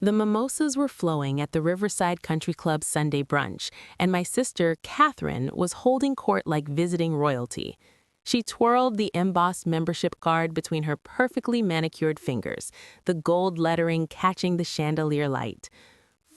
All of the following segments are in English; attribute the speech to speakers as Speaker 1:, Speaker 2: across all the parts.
Speaker 1: The mimosas were flowing at the Riverside Country Club Sunday brunch, and my sister, Catherine, was holding court like visiting royalty. She twirled the embossed membership card between her perfectly manicured fingers, the gold lettering catching the chandelier light.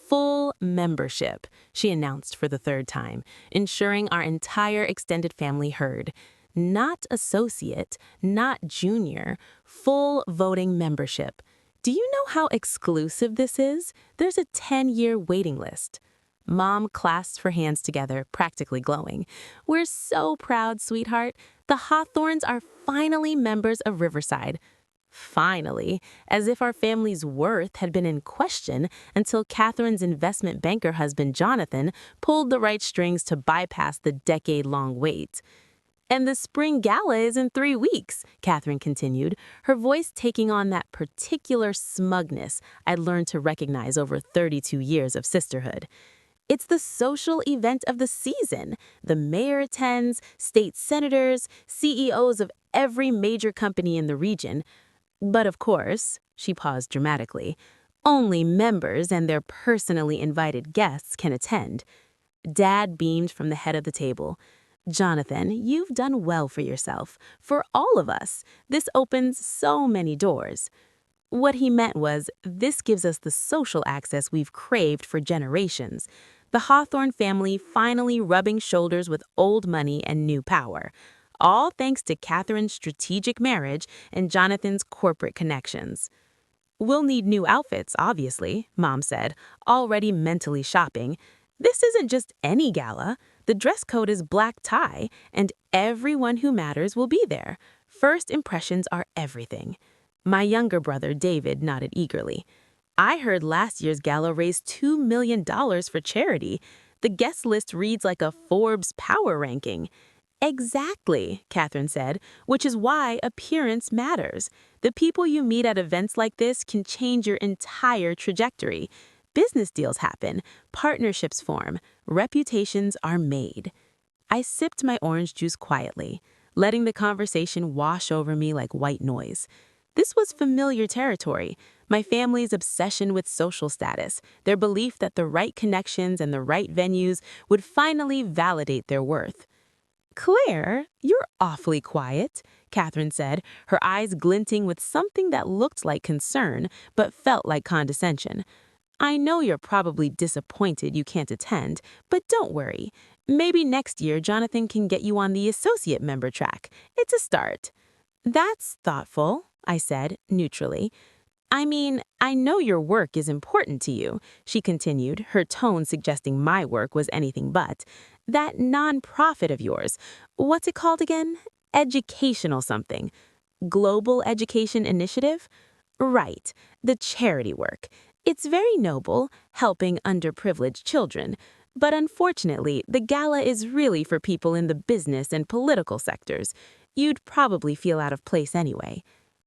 Speaker 1: Full membership, she announced for the third time, ensuring our entire extended family heard. Not associate, not junior, full voting membership. Do you know how exclusive this is? There's a 10-year waiting list. Mom clasped her hands together, practically glowing. We're so proud, sweetheart. The Hawthorns are finally members of Riverside. Finally, as if our family's worth had been in question until Catherine's investment banker husband Jonathan pulled the right strings to bypass the decade-long wait. And the spring gala is in 3 weeks, Catherine continued, her voice taking on that particular smugness I'd learned to recognize over 32 years of sisterhood. It's the social event of the season. The mayor attends, state senators, CEOs of every major company in the region. But of course, she paused dramatically, only members and their personally invited guests can attend. Dad beamed from the head of the table. Jonathan, you've done well for yourself. For all of us, this opens so many doors. What he meant was, this gives us the social access we've craved for generations. The Hawthorne family finally rubbing shoulders with old money and new power. All thanks to Catherine's strategic marriage and Jonathan's corporate connections. We'll need new outfits, obviously, Mom said, already mentally shopping. This isn't just any gala. The dress code is black tie, and everyone who matters will be there. First impressions are everything. My younger brother, David, nodded eagerly. I heard last year's gala raised $2 million for charity. The guest list reads like a Forbes power ranking. Exactly, Catherine said, which is why appearance matters. The people you meet at events like this can change your entire trajectory. Business deals happen, partnerships form, reputations are made. I sipped my orange juice quietly, letting the conversation wash over me like white noise. This was familiar territory, my family's obsession with social status, their belief that the right connections and the right venues would finally validate their worth. Claire, you're awfully quiet, Catherine said, her eyes glinting with something that looked like concern but felt like condescension. I know you're probably disappointed you can't attend, but don't worry. Maybe next year Jonathan can get you on the associate member track. It's a start. That's thoughtful, I said, neutrally. I mean, I know your work is important to you, she continued, her tone suggesting my work was anything but. That non-profit of yours, what's it called again? Educational something. Global Education Initiative? Right, the charity work. It's very noble, helping underprivileged children. But unfortunately, the gala is really for people in the business and political sectors. You'd probably feel out of place anyway.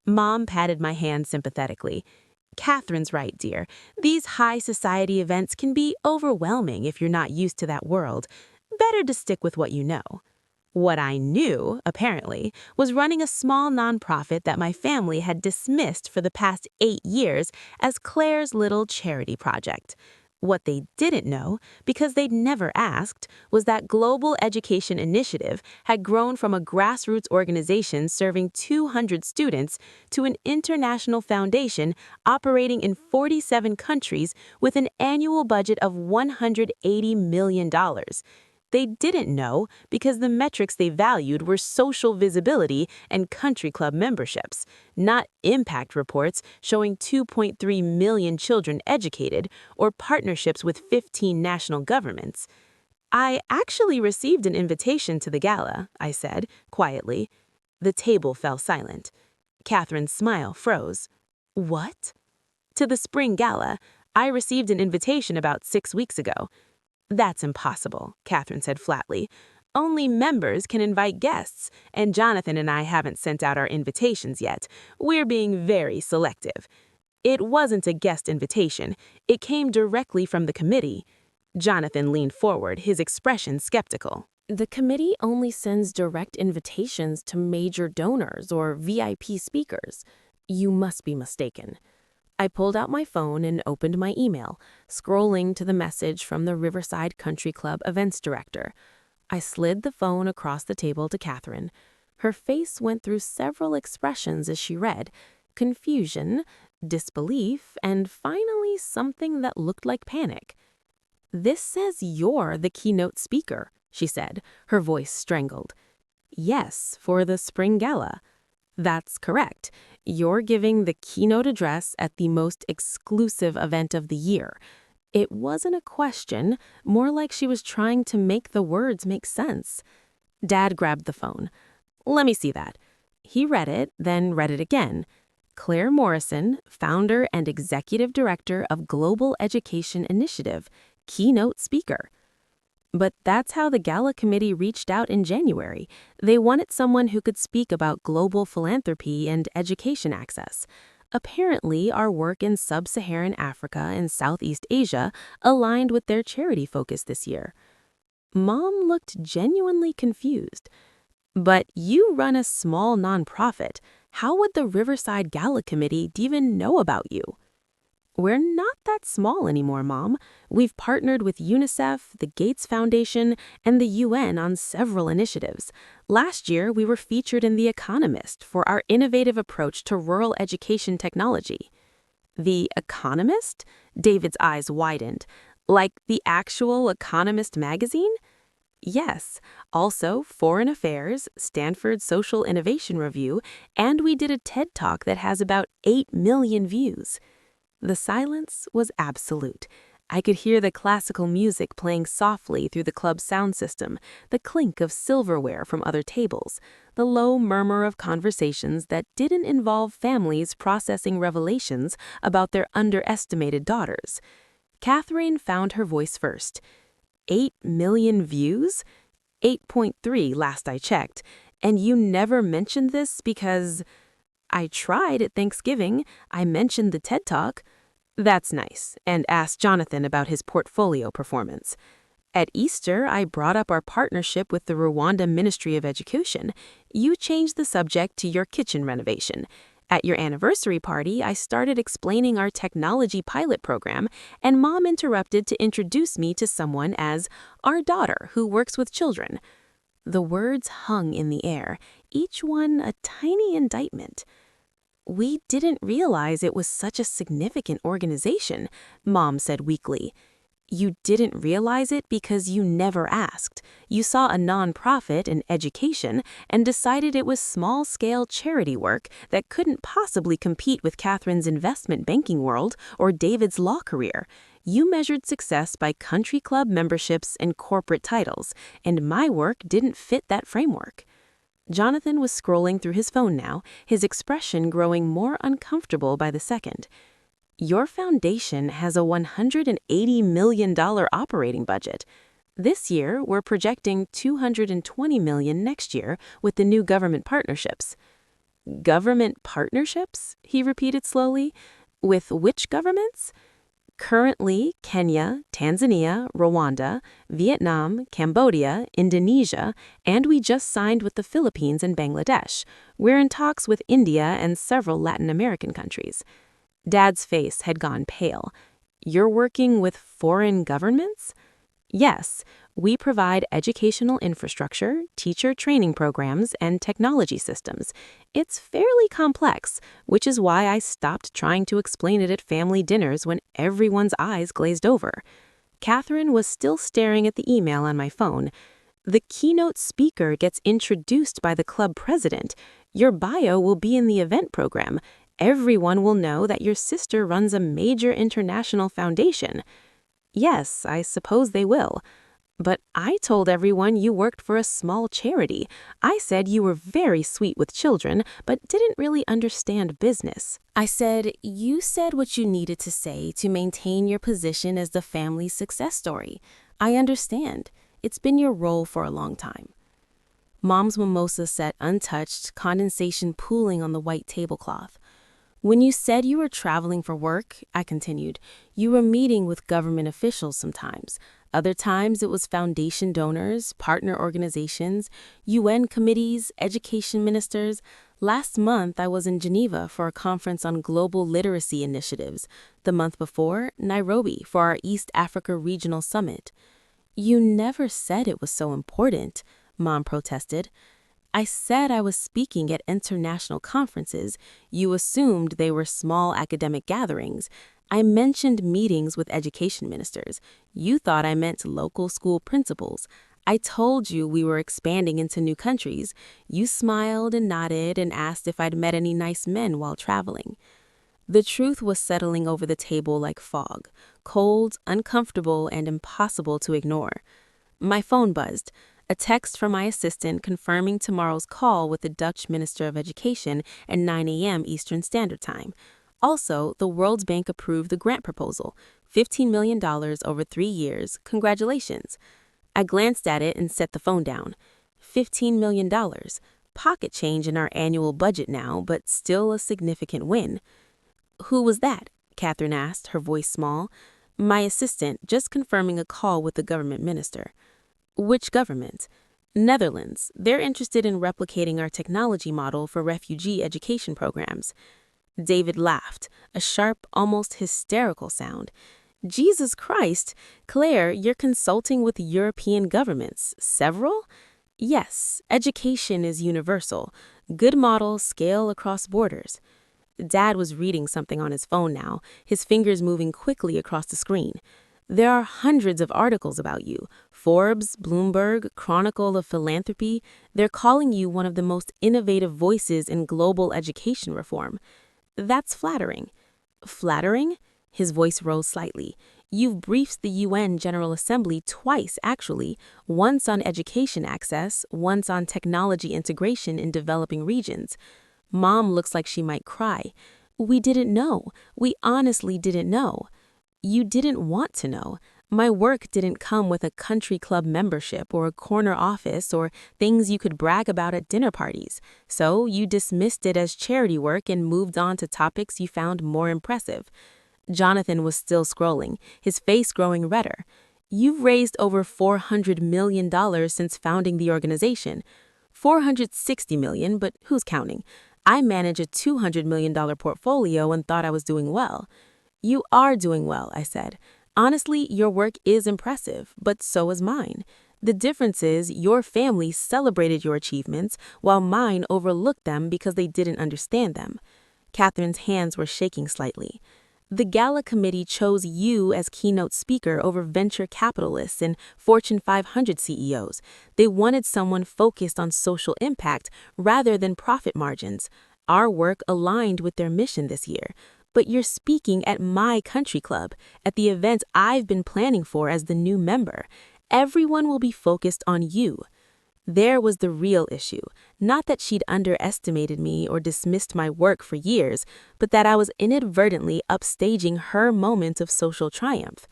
Speaker 1: Mom patted my hand sympathetically. Catherine's right, dear. These high society events can be overwhelming if you're not used to that world. Better to stick with what you know. What I knew, apparently, was running a small nonprofit that my family had dismissed for the past 8 years as Claire's little charity project. What they didn't know, because they'd never asked, was that Global Education Initiative had grown from a grassroots organization serving 200 students to an international foundation operating in 47 countries with an annual budget of $180 million. They didn't know because the metrics they valued were social visibility and country club memberships, not impact reports showing 2.3 million children educated or partnerships with 15 national governments. I actually received an invitation to the gala, I said, quietly. The table fell silent. Catherine's smile froze. What? To the spring gala. I received an invitation about 6 weeks ago. That's impossible, Catherine said flatly. Only members can invite guests, and Jonathan and I haven't sent out our invitations yet. We're being very selective. It wasn't a guest invitation. It came directly from the committee. Jonathan leaned forward, his expression skeptical. The committee only sends direct invitations to major donors or VIP speakers. You must be mistaken. I pulled out my phone and opened my email, scrolling to the message from the Riverside Country Club events director. I slid the phone across the table to Catherine. Her face went through several expressions as she read: confusion, disbelief, and finally something that looked like panic. "This says you're the keynote speaker," she said, her voice strangled. "Yes, for the spring gala." "That's correct. You're giving the keynote address at the most exclusive event of the year." It wasn't a question, more like she was trying to make the words make sense. Dad grabbed the phone. "Let me see that." He read it, then read it again. "Claire Morrison, founder and executive director of Global Education Initiative, keynote speaker." But that's how the gala committee reached out in January. They wanted someone who could speak about global philanthropy and education access. Apparently, our work in sub-Saharan Africa and Southeast Asia aligned with their charity focus this year. Mom looked genuinely confused. "But you run a small nonprofit. How would the Riverside Gala Committee even know about you?" "We're not that small anymore, Mom. We've partnered with UNICEF, the Gates Foundation, and the UN on several initiatives. Last year, we were featured in The Economist for our innovative approach to rural education technology." "The Economist?" David's eyes widened. "Like the actual Economist magazine?" "Yes. Also, Foreign Affairs, Stanford Social Innovation Review, and we did a TED Talk that has about 8 million views." The silence was absolute. I could hear the classical music playing softly through the club's sound system, the clink of silverware from other tables, the low murmur of conversations that didn't involve families processing revelations about their underestimated daughters. Catherine found her voice first. 8 million views? 8.3 last I checked. And you never mentioned this because... "I tried at Thanksgiving. I mentioned the TED Talk." "That's nice," and asked Jonathan about his portfolio performance. "At Easter, I brought up our partnership with the Rwanda Ministry of Education. You changed the subject to your kitchen renovation. At your anniversary party, I started explaining our technology pilot program, and Mom interrupted to introduce me to someone as our daughter who works with children." The words hung in the air, each one a tiny indictment. "We didn't realize it was such a significant organization," Mom said weakly. "You didn't realize it because you never asked. You saw a nonprofit in education and decided it was small-scale charity work that couldn't possibly compete with Catherine's investment banking world or David's law career. You measured success by country club memberships and corporate titles, and my work didn't fit that framework." Jonathan was scrolling through his phone now, his expression growing more uncomfortable by the second. "Your foundation has a $180 million operating budget. This year, we're projecting $220 million next year with the new government partnerships." "Government partnerships?" he repeated slowly. "With which governments?" "Currently, Kenya, Tanzania, Rwanda, Vietnam, Cambodia, Indonesia, and we just signed with the Philippines and Bangladesh. We're in talks with India and several Latin American countries." Dad's face had gone pale. "You're working with foreign governments?" "Yes. We provide educational infrastructure, teacher training programs, and technology systems. It's fairly complex, which is why I stopped trying to explain it at family dinners when everyone's eyes glazed over." Catherine was still staring at the email on my phone. "The keynote speaker gets introduced by the club president. Your bio will be in the event program. Everyone will know that your sister runs a major international foundation." "Yes, I suppose they will. But I told everyone you worked for a small charity. I said you were very sweet with children, but didn't really understand business." I said, "You said what you needed to say to maintain your position as the family's success story. I understand. It's been your role for a long time." Mom's mimosa sat untouched, condensation pooling on the white tablecloth. "When you said you were traveling for work," I continued, "you were meeting with government officials sometimes. Other times it was foundation donors, partner organizations, UN committees, education ministers. Last month, I was in Geneva for a conference on global literacy initiatives. The month before, Nairobi for our East Africa Regional Summit. You never said it was so important, Mom protested. I said I was speaking at international conferences. You assumed they were small academic gatherings. I mentioned meetings with education ministers. You thought I meant local school principals. I told you we were expanding into new countries. You smiled and nodded and asked if I'd met any nice men while traveling. The truth was settling over the table like fog, cold, uncomfortable, and impossible to ignore. My phone buzzed. A text from my assistant confirming tomorrow's call with the Dutch Minister of Education at 9 a.m. Eastern Standard Time. Also, the World Bank approved the grant proposal, $15 million over 3 years. Congratulations. I glanced at it and set the phone down. $15 million. Pocket change in our annual budget now, but still a significant win. Who was that? Catherine asked, her voice small. My assistant, just confirming a call with the government minister. Which government? Netherlands. They're interested in replicating our technology model for refugee education programs. David laughed, a sharp, almost hysterical sound. Jesus Christ, Claire, you're consulting with European governments. Several? Yes, education is universal. Good models scale across borders. Dad was reading something on his phone now, his fingers moving quickly across the screen. There are hundreds of articles about you. Forbes, Bloomberg, Chronicle of Philanthropy. They're calling you one of the most innovative voices in global education reform. That's flattering. Flattering? His voice rose slightly. You've briefed the UN General Assembly twice, actually. Once on education access, once on technology integration in developing regions. Mom looks like she might cry. We didn't know. We honestly didn't know. You didn't want to know. My work didn't come with a country club membership or a corner office or things you could brag about at dinner parties. So you dismissed it as charity work and moved on to topics you found more impressive. Jonathan was still scrolling, his face growing redder. You've raised over $400 million since founding the organization. $460 million, but who's counting? I manage a $200 million portfolio and thought I was doing well. You are doing well, I said. Honestly, your work is impressive, but so is mine. The difference is your family celebrated your achievements while mine overlooked them because they didn't understand them. Catherine's hands were shaking slightly. The gala committee chose you as keynote speaker over venture capitalists and Fortune 500 CEOs. They wanted someone focused on social impact rather than profit margins. Our work aligned with their mission this year. But you're speaking at my country club, at the event I've been planning for as the new member. Everyone will be focused on you. There was the real issue, not that she'd underestimated me or dismissed my work for years, but that I was inadvertently upstaging her moment of social triumph.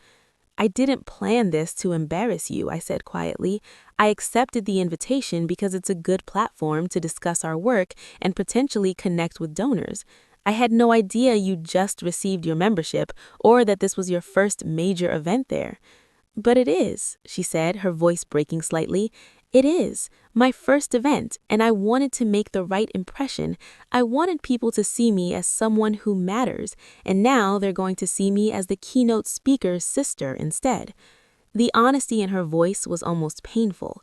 Speaker 1: I didn't plan this to embarrass you, I said quietly. I accepted the invitation because it's a good platform to discuss our work and potentially connect with donors. I had no idea you just received your membership or that this was your first major event there. But it is, she said, her voice breaking slightly. It is my first event, and I wanted to make the right impression. I wanted people to see me as someone who matters, and now they're going to see me as the keynote speaker's sister instead. The honesty in her voice was almost painful.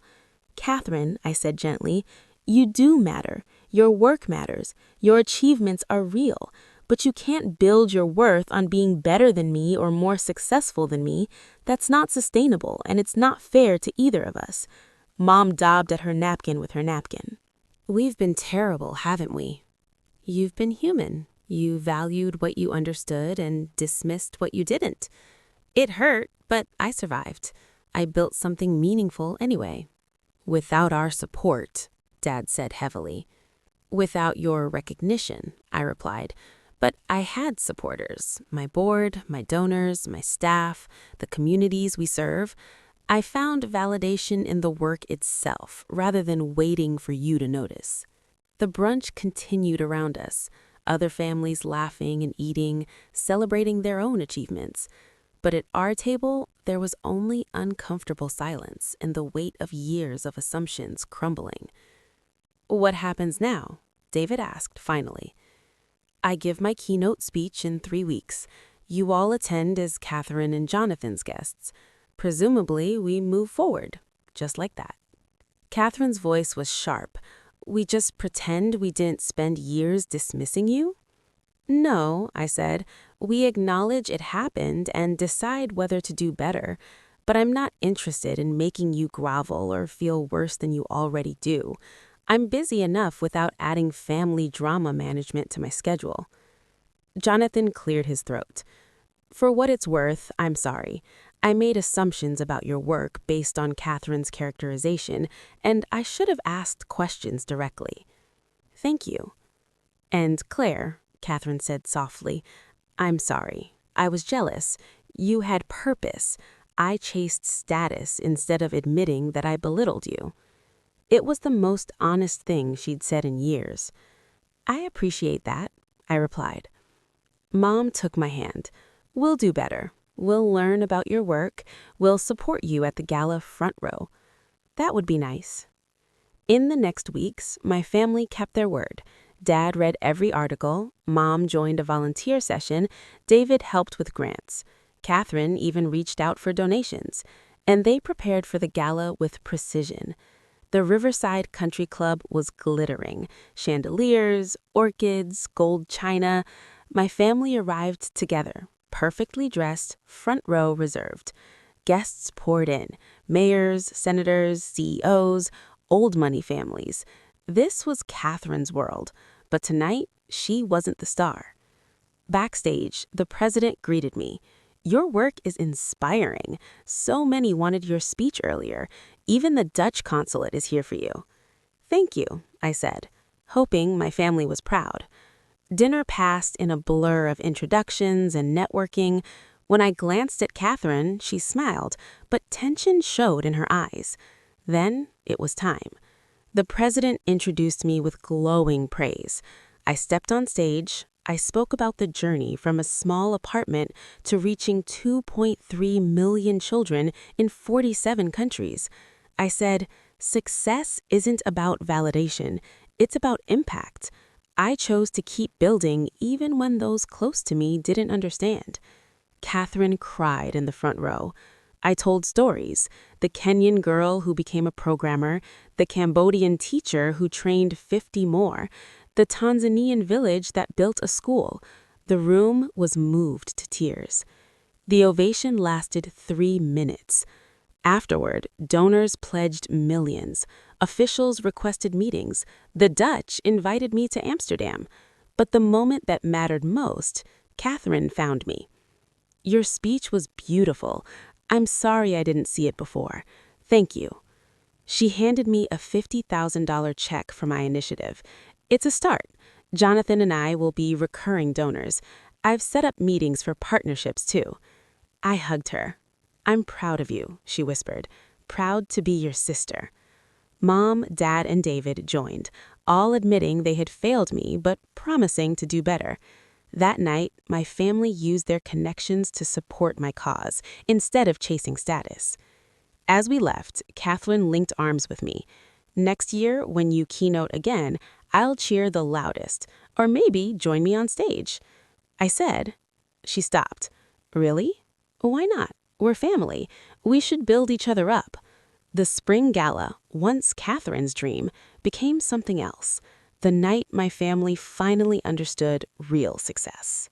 Speaker 1: Catherine, I said gently, you do matter. Your work matters. Your achievements are real. But you can't build your worth on being better than me or more successful than me. That's not sustainable, and it's not fair to either of us. Mom daubed at her napkin with her napkin. We've been terrible, haven't we? You've been human. You valued what you understood and dismissed what you didn't. It hurt, but I survived. I built something meaningful anyway. Without our support, Dad said heavily. Without your recognition, I replied. But I had supporters, my board, my donors, my staff, the communities we serve. I found validation in the work itself rather than waiting for you to notice. The brunch continued around us, other families laughing and eating, celebrating their own achievements. But at our table, there was only uncomfortable silence and the weight of years of assumptions crumbling. What happens now? David asked finally. I give my keynote speech in 3 weeks. You all attend as Catherine and Jonathan's guests. Presumably, we move forward, just like that. Catherine's voice was sharp. We just pretend we didn't spend years dismissing you? No, I said. We acknowledge it happened and decide whether to do better. But I'm not interested in making you grovel or feel worse than you already do. I'm busy enough without adding family drama management to my schedule. Jonathan cleared his throat. For what it's worth, I'm sorry. I made assumptions about your work based on Catherine's characterization, and I should have asked questions directly. Thank you. And Claire, Catherine said softly, I'm sorry. I was jealous. You had purpose. I chased status instead of admitting that I belittled you. It was the most honest thing she'd said in years. I appreciate that, I replied. Mom took my hand. We'll do better. We'll learn about your work. We'll support you at the gala front row. That would be nice. In the next weeks, my family kept their word. Dad read every article, Mom joined a volunteer session, David helped with grants. Catherine even reached out for donations, and they prepared for the gala with precision. The Riverside Country Club was glittering. Chandeliers, orchids, gold china. My family arrived together, perfectly dressed, front row reserved. Guests poured in, mayors, senators, CEOs, old money families. This was Catherine's world, but tonight she wasn't the star. Backstage, the president greeted me. Your work is inspiring. So many wanted your speech earlier. Even the Dutch consulate is here for you. Thank you, I said, hoping my family was proud. Dinner passed in a blur of introductions and networking. When I glanced at Catherine, she smiled, but tension showed in her eyes. Then it was time. The president introduced me with glowing praise. I stepped on stage. I spoke about the journey from a small apartment to reaching 2.3 million children in 47 countries. I said, success isn't about validation. It's about impact. I chose to keep building even when those close to me didn't understand. Catherine cried in the front row. I told stories. The Kenyan girl who became a programmer, the Cambodian teacher who trained 50 more, the Tanzanian village that built a school. The room was moved to tears. The ovation lasted 3 minutes. Afterward, donors pledged millions. Officials requested meetings. The Dutch invited me to Amsterdam. But the moment that mattered most, Catherine found me. Your speech was beautiful. I'm sorry I didn't see it before. Thank you. She handed me a $50,000 check for my initiative. It's a start. Jonathan and I will be recurring donors. I've set up meetings for partnerships too. I hugged her. I'm proud of you, she whispered. Proud to be your sister. Mom, Dad, and David joined, all admitting they had failed me but promising to do better. That night, my family used their connections to support my cause, instead of chasing status. As we left, Catherine linked arms with me. Next year, when you keynote again, I'll cheer the loudest, or maybe join me on stage. I said. She stopped. Really? Why not? We're family. We should build each other up. The spring gala, once Catherine's dream, became something else. The night my family finally understood real success.